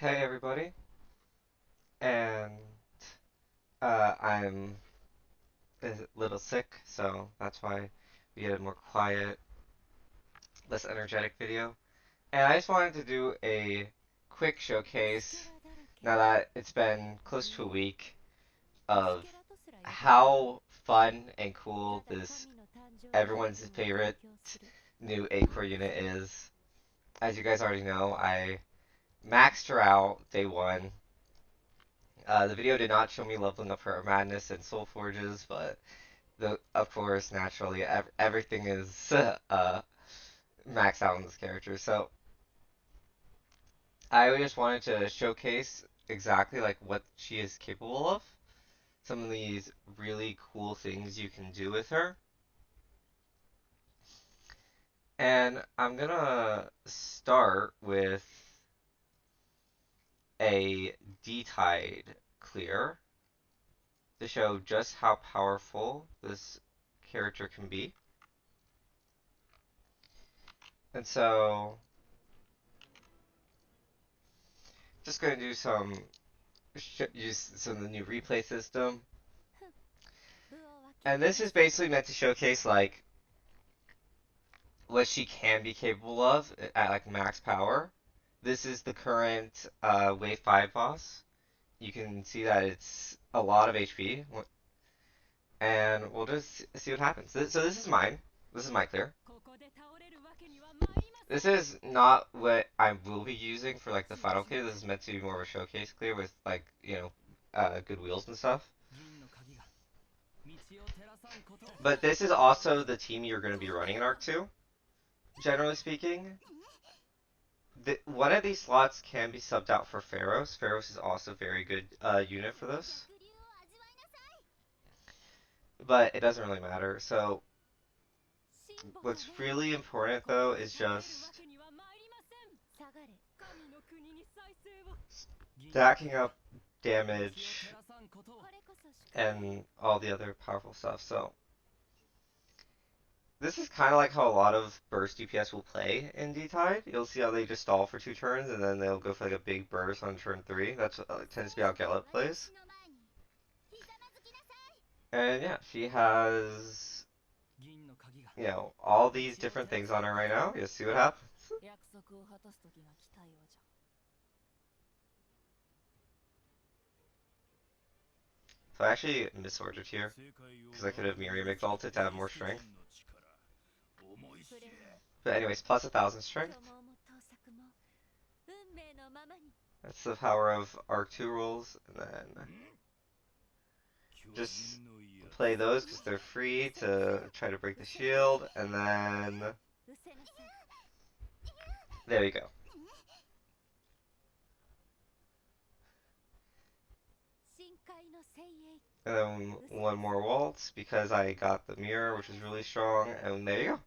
Hey everybody, and I'm a little sick, so that's why we had a more quiet, less energetic video. And I just wanted to do a quick showcase, now that it's been close to a week, of how fun and cool this everyone's favorite new A-core unit is. As you guys already know, I maxed her out day one. The video did not show me leveling up her Madness and Soul Forges, but of course, naturally, everything is maxed out on this character. So I just wanted to showcase exactly like what she is capable of. Some of these really cool things you can do with her. And I'm gonna start with a D-Tide clear to show just how powerful this character can be. And so, just going to do use some of the new replay system. And this is basically meant to showcase like what she can be capable of at like max power. This is the current Wave 5 boss. You can see that it's a lot of HP. And we'll just see what happens. So this is mine. This is my clear. This is not what I will be using for like the final clear. This is meant to be more of a showcase clear with like, good wheels and stuff. But this is also the team you're going to be running in Arc 2, generally speaking. One of these slots can be subbed out for Pharaohs. Pharaohs is also a very good unit for this. But it doesn't really matter. So what's really important though is just stacking up damage and all the other powerful stuff. So this is kind of like how a lot of burst DPS will play in D-Tide. You'll see how they just stall for 2 turns and then they'll go for like a big burst on turn 3. That's tends to be how Gallup plays. And yeah, she has, all these different things on her right now. You'll see what happens. So I actually misordered here, because I could have Miriam exalted to have more strength. But anyways, plus 1,000 strength. That's the power of Arc 2 rules, and then just play those because they're free to try to break the shield, and then there you go. And then one more waltz because I got the mirror, which is really strong, and there you go.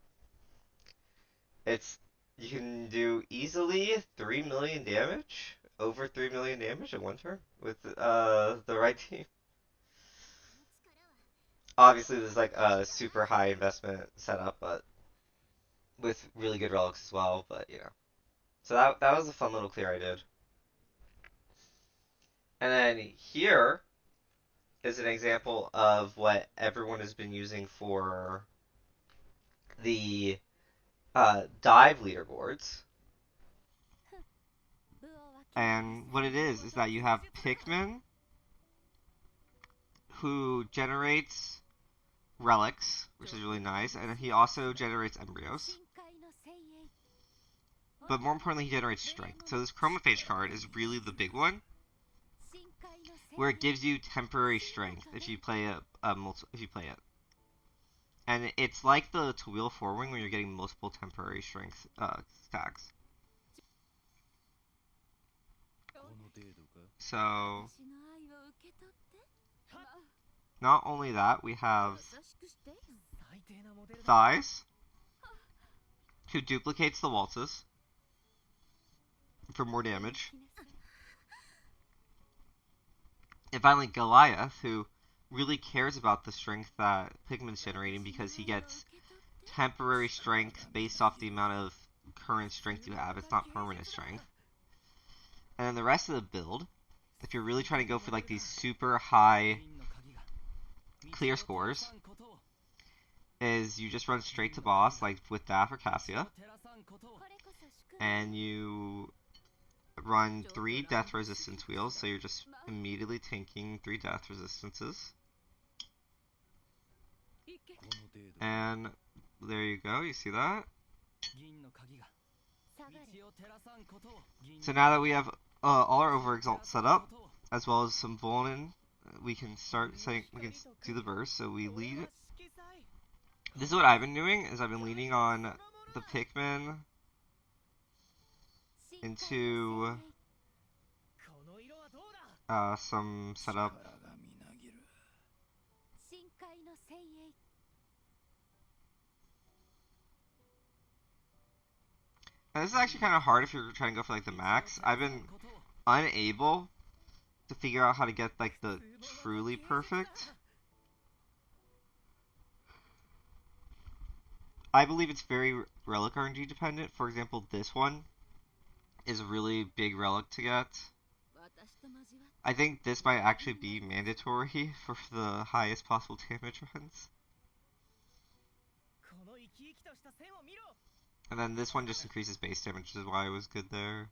You can do easily 3 million damage, over 3 million damage in one turn with the right team. Obviously, this is like a super high investment setup, but with really good relics as well. But so that was a fun little clear I did. And then here is an example of what everyone has been using for the dive leaderboards. And what it is that you have Pikmin, who generates relics, which is really nice, and he also generates embryos. But more importantly, he generates strength. So this Chromophage card is really the big one, where it gives you temporary strength if you play it. And it's like the Tawil Forwing where you're getting multiple temporary strength stacks. So not only that, we have Thighs, who duplicates the waltzes for more damage. And finally, Goliath, who really cares about the strength that Pikmin's generating because he gets temporary strength based off the amount of current strength you have. It's not permanent strength. And then the rest of the build, if you're really trying to go for like these super high clear scores, is you just run straight to boss, like with that for Cassia, and you run 3 death resistance wheels, so you're just immediately tanking 3 death resistances. And there you go, you see that? So now that we have all our overexalt set up, as well as some Volnin, we can start saying we can do the burst. So we lead. This is what I've been doing, is I've been leaning on the Pikmin into some setup. And this is actually kind of hard if you're trying to go for like the max. I've been unable to figure out how to get like the truly perfect. I believe it's very relic RNG dependent. For example, this one is a really big relic to get. I think this might actually be mandatory for the highest possible damage runs. And then this one just increases base damage, which is why it was good there.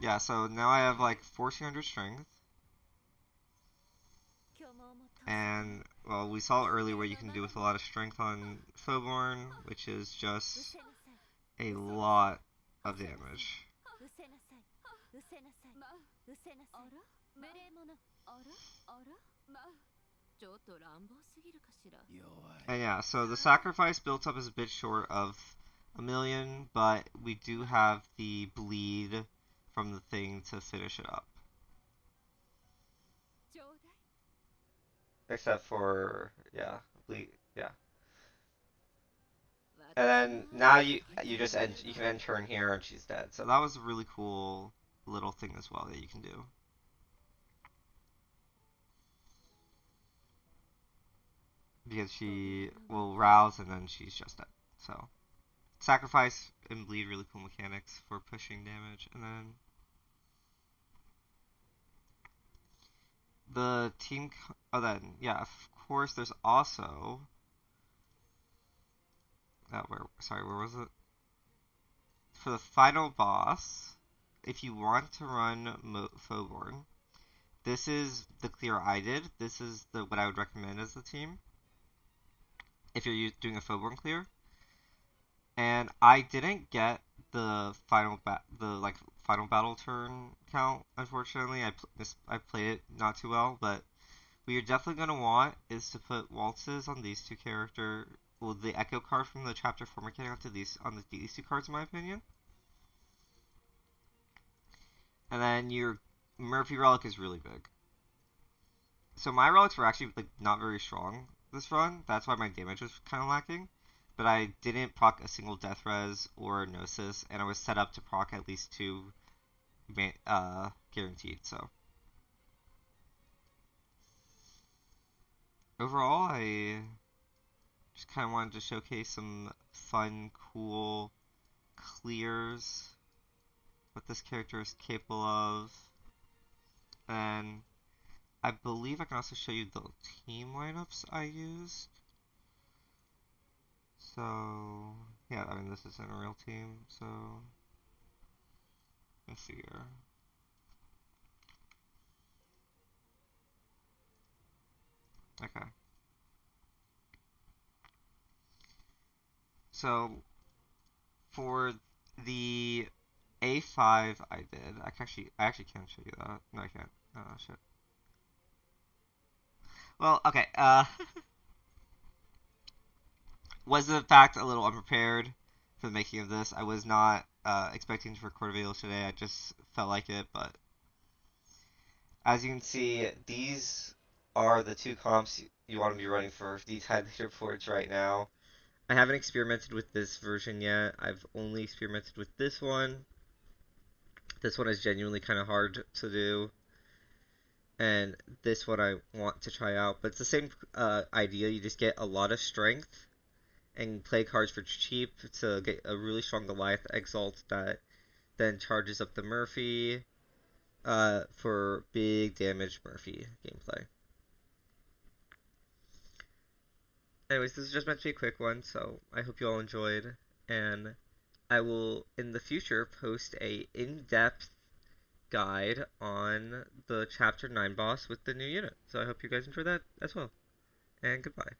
Yeah, so now I have like 1400 strength. And, well, we saw earlier what you can do with a lot of strength on Fauxborn, which is just a lot of damage. And yeah, so the sacrifice built up is a bit short of 1,000,000, but we do have the bleed from the thing to finish it up. Except for, yeah, bleed, yeah. And then now you just end, you can end turn here and she's dead. So that was a really cool little thing as well that you can do. Because she will rouse and then she's just dead. So sacrifice and bleed, really cool mechanics for pushing damage. And then the team, oh then, yeah, of course there's also, where was it? For the final boss, if you want to run Fauxborn, this is the clear I did. This is what I would recommend as the team if you're doing a Fauxborn clear. And I didn't get the final battle turn count, unfortunately. I played it not too well, but what you're definitely gonna want is to put waltzes on these two characters. Well, the echo card from the chapter 4 mechanic onto these two cards, in my opinion. And then your Murphy relic is really big. So my relics were actually like not very strong this run. That's why my damage was kind of lacking. But I didn't proc a single death res or gnosis, and I was set up to proc at least 2 guaranteed. So overall, I just kind of wanted to showcase some fun, cool clears, what this character is capable of, and I believe I can also show you the team lineups I used. So, yeah, I mean, this isn't a real team, so let's see here. Okay. So, for the A5 I did, I actually can't show you that. No, I can't. Oh, shit. Well, okay, was in fact a little unprepared for the making of this. I was not expecting to record a video today. I just felt like it, but as you can see, these are the 2 comps you want to be running for these high leaderboards right now. I haven't experimented with this version yet. I've only experimented with this one. This one is genuinely kind of hard to do. And this one I want to try out. But it's the same idea. You just get a lot of strength and play cards for cheap to get a really strong Goliath Exalt that then charges up the Murphy for big damage Murphy gameplay. Anyways, this is just meant to be a quick one, so I hope you all enjoyed, and I will in the future post a in-depth guide on the Chapter 9 boss with the new unit. So I hope you guys enjoy that as well. And goodbye.